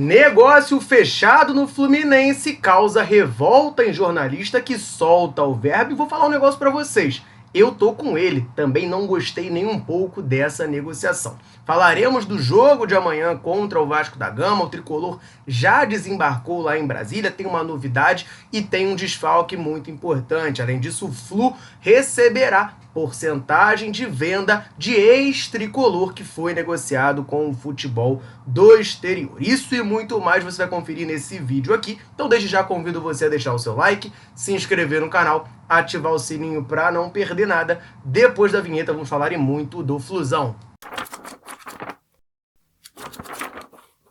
Negócio fechado no Fluminense causa revolta em jornalista que solta o verbo. E vou falar um negócio pra vocês. Eu tô com ele, também não gostei nem um pouco dessa negociação. Falaremos do jogo de amanhã contra o Vasco da Gama. O Tricolor já desembarcou lá em Brasília, tem uma novidade e tem um desfalque muito importante. Além disso, o Flu receberá porcentagem de venda de ex-tricolor que foi negociado com o futebol do exterior. Isso e muito mais você vai conferir nesse vídeo aqui. Então desde já convido você a deixar o seu like, se inscrever no canal, ativar o sininho para não perder nada. Depois da vinheta vamos falar muito do Flusão.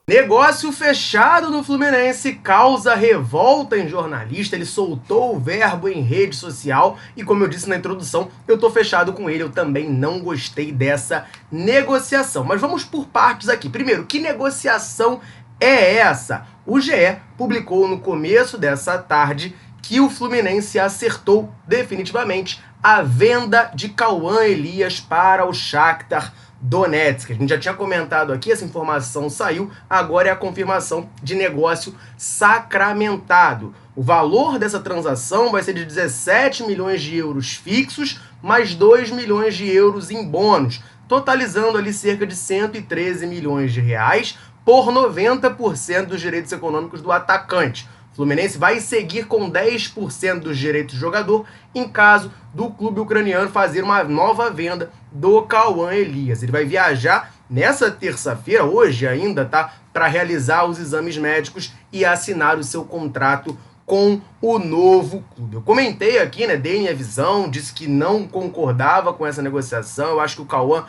Negócio fechado no Fluminense causa revolta em jornalista. Ele soltou o verbo em rede social e, como eu disse na introdução, eu tô fechado com ele. Eu também não gostei dessa negociação. Mas vamos por partes aqui. Primeiro, que negociação é essa? O GE publicou no começo dessa tarde que o Fluminense acertou definitivamente a venda de Cauã Elias para o Shakhtar Donetsk. A gente já tinha comentado aqui, essa informação saiu, agora é a confirmação de negócio sacramentado. O valor dessa transação vai ser de 17 milhões de euros fixos, mais 2 milhões de euros em bônus, totalizando ali cerca de 113 milhões de reais por 90% dos direitos econômicos do atacante. O Fluminense vai seguir com 10% dos direitos do jogador em caso do clube ucraniano fazer uma nova venda do Cauã Elias. Ele vai viajar nessa terça-feira, hoje ainda, tá? Para realizar os exames médicos e assinar o seu contrato com o novo clube. Eu comentei aqui, né, dei minha visão, disse que não concordava com essa negociação. Eu acho que o Cauã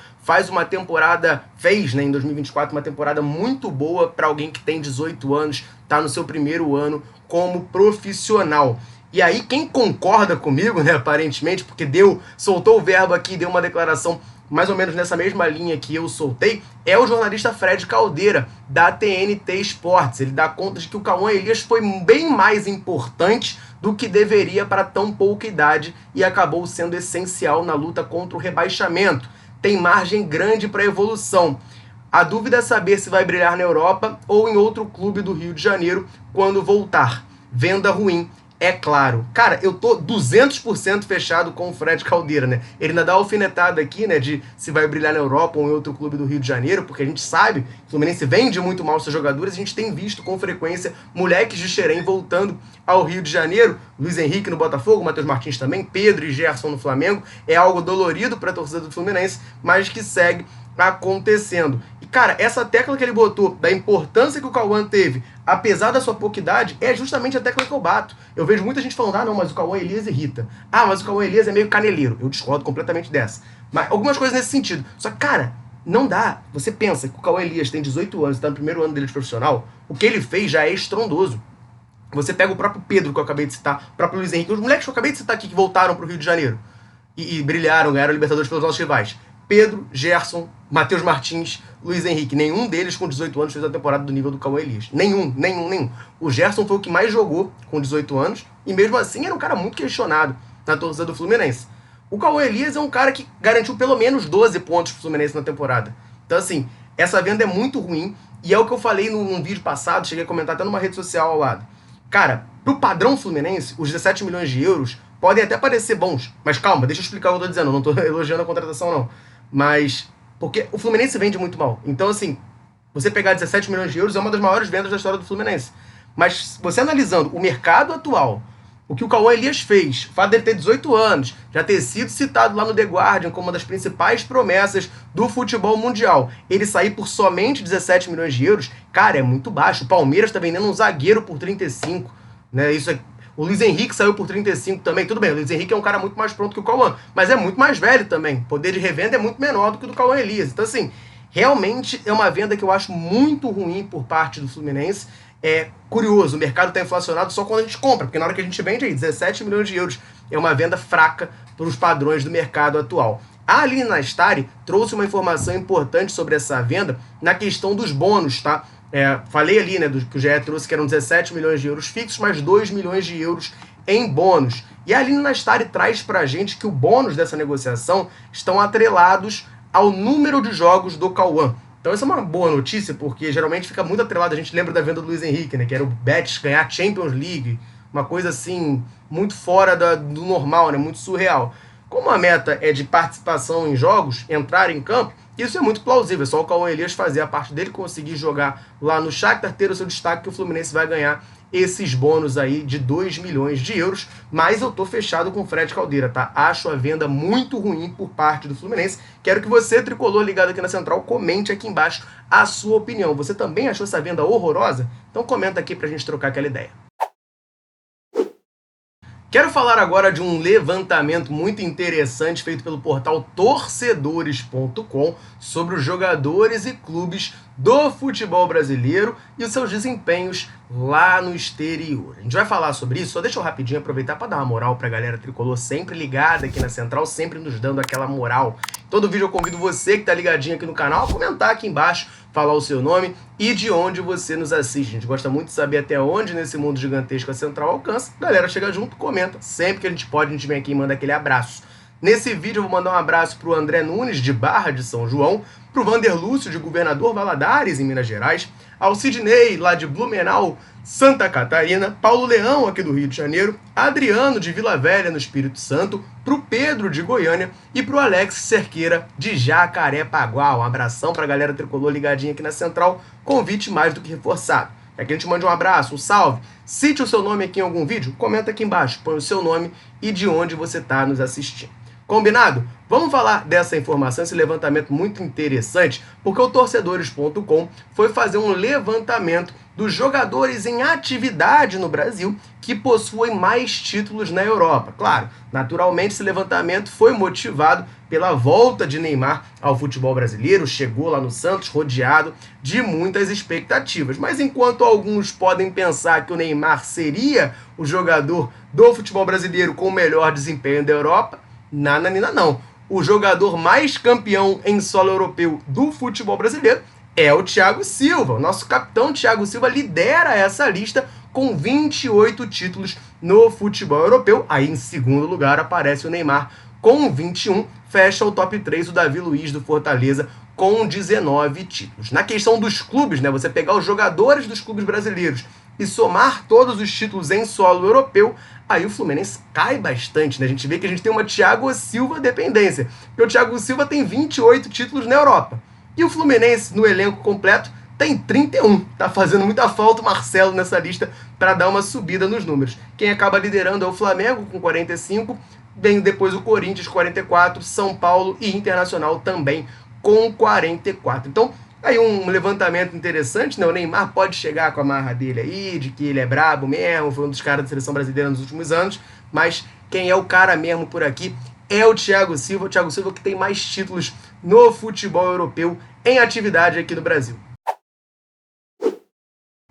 fez, né, em 2024, uma temporada muito boa para alguém que tem 18 anos, tá no seu primeiro ano como profissional. E aí, quem concorda comigo, né, aparentemente, porque soltou o verbo aqui, deu uma declaração mais ou menos nessa mesma linha que eu soltei, é o jornalista Fred Caldeira, da TNT Esportes. Ele dá conta de que o Cauã Elias foi bem mais importante do que deveria para tão pouca idade e acabou sendo essencial na luta contra o rebaixamento. Tem margem grande para evolução. A dúvida é saber se vai brilhar na Europa ou em outro clube do Rio de Janeiro quando voltar. Venda ruim, é claro. Cara, eu tô 200% fechado com o Fred Caldeira, né? Ele ainda dá alfinetada aqui, né, de se vai brilhar na Europa ou em outro clube do Rio de Janeiro, porque a gente sabe que o Fluminense vende muito mal seus jogadores, a gente tem visto com frequência moleques de Xerém voltando ao Rio de Janeiro, Luiz Henrique no Botafogo, Matheus Martins também, Pedro e Gerson no Flamengo. É algo dolorido para a torcida do Fluminense, mas que segue acontecendo. E, cara, essa tecla que ele botou da importância que o Cauã teve, apesar da sua pouca idade, é justamente a tecla que eu bato. Eu vejo muita gente falando, não, mas o Cauã Elias irrita. Mas o Cauã Elias é meio caneleiro. Eu discordo completamente dessa. Mas algumas coisas nesse sentido. Só que, cara, não dá. Você pensa que o Cauã Elias tem 18 anos e está no primeiro ano dele de profissional, o que ele fez já é estrondoso. Você pega o próprio Pedro, que eu acabei de citar, o próprio Luiz Henrique, os moleques que eu acabei de citar aqui, que voltaram para o Rio de Janeiro e brilharam, ganharam a Libertadores pelos nossos rivais. Pedro, Gerson, Matheus Martins, Luiz Henrique. Nenhum deles com 18 anos fez a temporada do nível do Cauã Elias. Nenhum. O Gerson foi o que mais jogou com 18 anos e mesmo assim era um cara muito questionado na torcida do Fluminense. O Cauã Elias é um cara que garantiu pelo menos 12 pontos pro Fluminense na temporada. Então assim, essa venda é muito ruim e é o que eu falei num vídeo passado, cheguei a comentar até numa rede social ao lado. Cara, pro padrão Fluminense, os 17 milhões de euros podem até parecer bons, mas calma, deixa eu explicar o que eu tô dizendo, eu não tô elogiando a contratação não. Mas, porque o Fluminense vende muito mal. Então, assim, você pegar 17 milhões de euros é uma das maiores vendas da história do Fluminense. Mas, você analisando o mercado atual, o que o Cauã Elias fez, o fato dele ter 18 anos, já ter sido citado lá no The Guardian como uma das principais promessas do futebol mundial, ele sair por somente 17 milhões de euros, cara, é muito baixo. O Palmeiras tá vendendo um zagueiro por 35, né? Isso é. O Luiz Henrique saiu por 35 também. Tudo bem, o Luiz Henrique é um cara muito mais pronto que o Cauã, mas é muito mais velho também. O poder de revenda é muito menor do que o do Cauã Elias. Então, assim, realmente é uma venda que eu acho muito ruim por parte do Fluminense. É curioso, o mercado está inflacionado só quando a gente compra, porque na hora que a gente vende aí 17 milhões de euros é uma venda fraca para os padrões do mercado atual. A Aline Nastari trouxe uma informação importante sobre essa venda na questão dos bônus, tá? Falei ali, né, que o GE trouxe que eram 17 milhões de euros fixos, mais 2 milhões de euros em bônus. E a Aline Nastari traz pra gente que o bônus dessa negociação estão atrelados ao número de jogos do Cauã. Então isso é uma boa notícia, porque geralmente fica muito atrelado, a gente lembra da venda do Luiz Henrique, né, que era o Betis ganhar a Champions League, uma coisa assim, muito fora do normal, né, muito surreal. Como a meta é de participação em jogos, entrar em campo, isso é muito plausível, é só o Cauã Elias fazer a parte dele, conseguir jogar lá no Shakhtar, ter o seu destaque, que o Fluminense vai ganhar esses bônus aí de 2 milhões de euros, mas eu tô fechado com o Fred Caldeira, tá? Acho a venda muito ruim por parte do Fluminense. Quero que você, tricolor ligado aqui na Central, comente aqui embaixo a sua opinião. Você também achou essa venda horrorosa? Então comenta aqui pra gente trocar aquela ideia. Quero falar agora de um levantamento muito interessante feito pelo portal torcedores.com sobre os jogadores e clubes do futebol brasileiro e os seus desempenhos lá no exterior. A gente vai falar sobre isso, só deixa eu rapidinho aproveitar para dar uma moral para a galera tricolor sempre ligada aqui na Central, sempre nos dando aquela moral. Todo vídeo eu convido você que está ligadinho aqui no canal a comentar aqui embaixo, falar o seu nome e de onde você nos assiste. A gente gosta muito de saber até onde nesse mundo gigantesco a Central alcança. Galera, chega junto, comenta. Sempre que a gente pode, a gente vem aqui e manda aquele abraço. Nesse vídeo eu vou mandar um abraço pro André Nunes, de Barra de São João, pro Vander Lúcio, de Governador Valadares, em Minas Gerais, ao Sidney, lá de Blumenau, Santa Catarina, Paulo Leão, aqui do Rio de Janeiro, Adriano, de Vila Velha, no Espírito Santo, pro Pedro, de Goiânia, e pro Alex Cerqueira, de Jacarepaguá. Um abração pra galera tricolor ligadinha aqui na Central, convite mais do que reforçado. É que a gente mande um abraço, um salve, cite o seu nome aqui em algum vídeo, comenta aqui embaixo, põe o seu nome e de onde você está nos assistindo. Combinado? Vamos falar dessa informação, esse levantamento muito interessante, porque o torcedores.com foi fazer um levantamento dos jogadores em atividade no Brasil que possuem mais títulos na Europa. Claro, naturalmente esse levantamento foi motivado pela volta de Neymar ao futebol brasileiro, chegou lá no Santos rodeado de muitas expectativas. Mas enquanto alguns podem pensar que o Neymar seria o jogador do futebol brasileiro com o melhor desempenho da Europa, nananina não. O jogador mais campeão em solo europeu do futebol brasileiro é o Thiago Silva. O nosso capitão Thiago Silva lidera essa lista com 28 títulos no futebol europeu. Aí em segundo lugar aparece o Neymar com 21, fecha o top 3 o Davi Luiz do Fortaleza com 19 títulos. Na questão dos clubes, né, você pegar os jogadores dos clubes brasileiros e somar todos os títulos em solo europeu, aí o Fluminense cai bastante, né? A gente vê que a gente tem uma Thiago Silva dependência, porque o Thiago Silva tem 28 títulos na Europa. E o Fluminense, no elenco completo, tem 31. Tá fazendo muita falta o Marcelo nessa lista para dar uma subida nos números. Quem acaba liderando é o Flamengo, com 45, vem depois o Corinthians, 44, São Paulo e Internacional também com 44. Então, aí um levantamento interessante, né? O Neymar pode chegar com a marra dele aí, de que ele é brabo mesmo, foi um dos caras da seleção brasileira nos últimos anos, mas quem é o cara mesmo por aqui é o Thiago Silva que tem mais títulos no futebol europeu em atividade aqui no Brasil.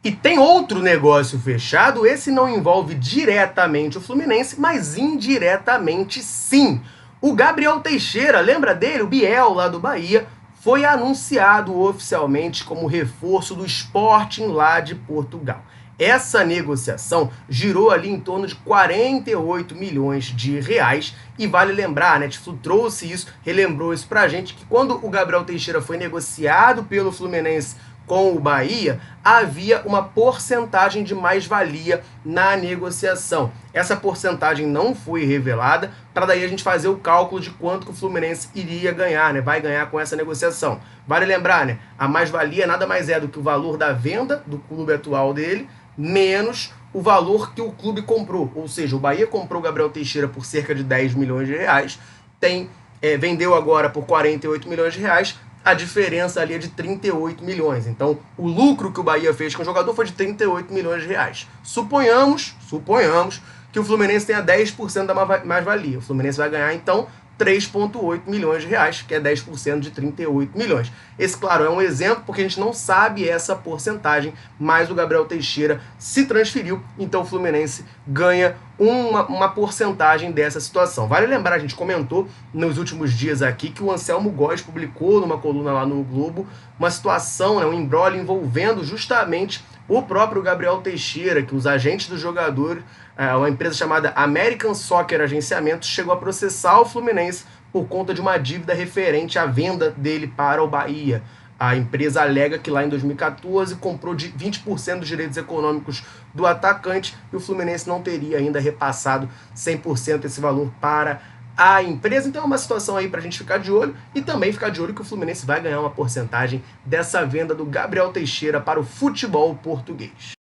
E tem outro negócio fechado, esse não envolve diretamente o Fluminense, mas indiretamente sim. O Gabriel Teixeira, lembra dele? O Biel lá do Bahia, foi anunciado oficialmente como reforço do Sporting lá de Portugal. Essa negociação girou ali em torno de 48 milhões de reais e vale lembrar, a Netflix trouxe isso, relembrou isso pra gente, que quando o Gabriel Teixeira foi negociado pelo Fluminense com o Bahia, havia uma porcentagem de mais-valia na negociação. Essa porcentagem não foi revelada, para daí a gente fazer o cálculo de quanto que o Fluminense iria ganhar, né? Vai ganhar com essa negociação. Vale lembrar, né? A mais-valia nada mais é do que o valor da venda do clube atual dele, menos o valor que o clube comprou. Ou seja, o Bahia comprou o Gabriel Teixeira por cerca de 10 milhões de reais, vendeu agora por 48 milhões de reais, a diferença ali é de 38 milhões. Então, o lucro que o Bahia fez com o jogador foi de 38 milhões de reais. Suponhamos que o Fluminense tenha 10% da mais-valia. O Fluminense vai ganhar, então, 3,8 milhões de reais, que é 10% de 38 milhões. Esse, claro, é um exemplo, porque a gente não sabe essa porcentagem, mas o Gabriel Teixeira se transferiu, então o Fluminense ganha uma porcentagem dessa situação. Vale lembrar, a gente comentou nos últimos dias aqui que o Anselmo Góes publicou numa coluna lá no Globo uma situação, né, um imbróglio envolvendo justamente o próprio Gabriel Teixeira, que os agentes do jogador, uma empresa chamada American Soccer Agenciamento, chegou a processar o Fluminense por conta de uma dívida referente à venda dele para o Bahia. A empresa alega que lá em 2014 comprou de 20% dos direitos econômicos do atacante e o Fluminense não teria ainda repassado 100% esse valor para a empresa. Então é uma situação aí para a gente ficar de olho e também ficar de olho que o Fluminense vai ganhar uma porcentagem dessa venda do Gabriel Teixeira para o futebol português.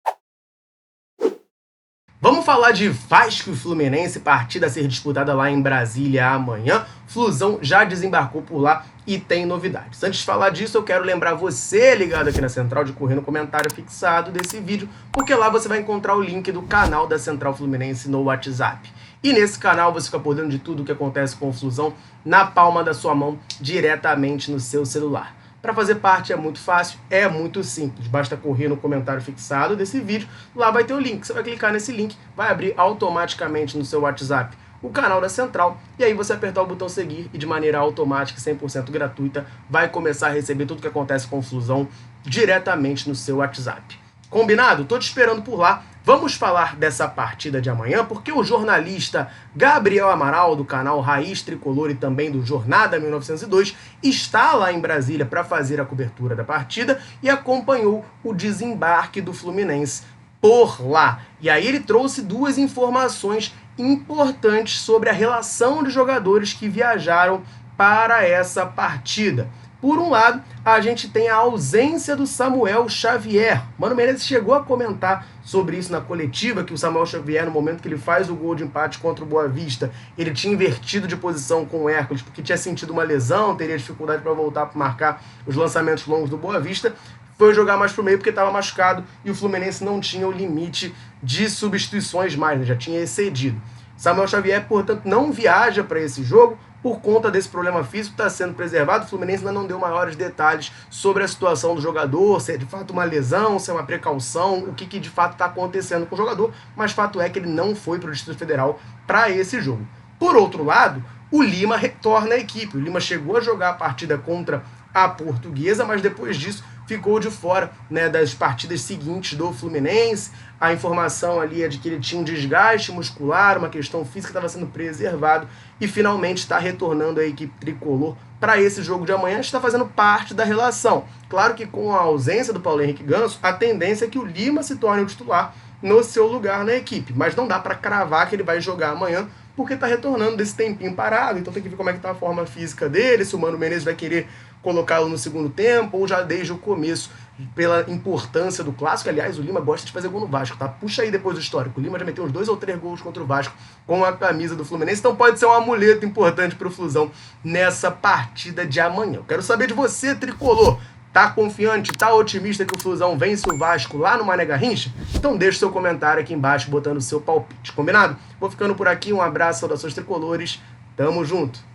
Vamos falar de Vasco e Fluminense, partida a ser disputada lá em Brasília amanhã. Flusão já desembarcou por lá e tem novidades. Antes de falar disso, eu quero lembrar você ligado aqui na Central de correr no comentário fixado desse vídeo, porque lá você vai encontrar o link do canal da Central Fluminense no WhatsApp. E nesse canal você fica por dentro de tudo o que acontece com o Flusão na palma da sua mão, diretamente no seu celular. Para fazer parte é muito fácil, é muito simples. Basta correr no comentário fixado desse vídeo, lá vai ter o link. Você vai clicar nesse link, vai abrir automaticamente no seu WhatsApp o canal da Central, e aí você apertar o botão seguir e de maneira automática, 100% gratuita, vai começar a receber tudo que acontece com o Flusão diretamente no seu WhatsApp. Combinado? Tô te esperando por lá. Vamos falar dessa partida de amanhã, porque o jornalista Gabriel Amaral, do canal Raiz Tricolor e também do Jornada 1902, está lá em Brasília para fazer a cobertura da partida e acompanhou o desembarque do Fluminense por lá. E aí ele trouxe duas informações importantes sobre a relação de jogadores que viajaram para essa partida. Por um lado, a gente tem a ausência do Samuel Xavier. Mano Menezes chegou a comentar sobre isso na coletiva, que o Samuel Xavier, no momento que ele faz o gol de empate contra o Boa Vista, ele tinha invertido de posição com o Hércules, porque tinha sentido uma lesão, teria dificuldade para voltar para marcar os lançamentos longos do Boa Vista. Foi jogar mais pro meio porque estava machucado e o Fluminense não tinha o limite de substituições mais, né? Já tinha excedido. Samuel Xavier, portanto, não viaja para esse jogo por conta desse problema físico que está sendo preservado. O Fluminense ainda não deu maiores detalhes sobre a situação do jogador, se é de fato uma lesão, se é uma precaução, o que de fato está acontecendo com o jogador, mas fato é que ele não foi para o Distrito Federal para esse jogo. Por outro lado, o Lima retorna à equipe. O Lima chegou a jogar a partida contra a Portuguesa, mas depois disso ficou de fora, né, das partidas seguintes do Fluminense. A informação ali é de que ele tinha um desgaste muscular, uma questão física estava sendo preservado e finalmente está retornando à equipe tricolor para esse jogo de amanhã. Está fazendo parte da relação. Claro que com a ausência do Paulo Henrique Ganso, a tendência é que o Lima se torne o titular no seu lugar na equipe, mas não dá para cravar que ele vai jogar amanhã, porque está retornando desse tempinho parado, então tem que ver como é que está a forma física dele, se o Mano Menezes vai querer colocá-lo no segundo tempo, ou já desde o começo, pela importância do clássico. Aliás, o Lima gosta de fazer gol no Vasco, tá? Puxa aí depois o histórico. O Lima já meteu uns 2 ou 3 gols contra o Vasco com a camisa do Fluminense, então pode ser um amuleto importante para o Flusão nessa partida de amanhã. Eu quero saber de você, tricolor. Tá confiante, tá otimista que o Flusão vence o Vasco lá no Mané Garrincha? Então deixa o seu comentário aqui embaixo botando o seu palpite, combinado? Vou ficando por aqui, um abraço, saudações tricolores, tamo junto!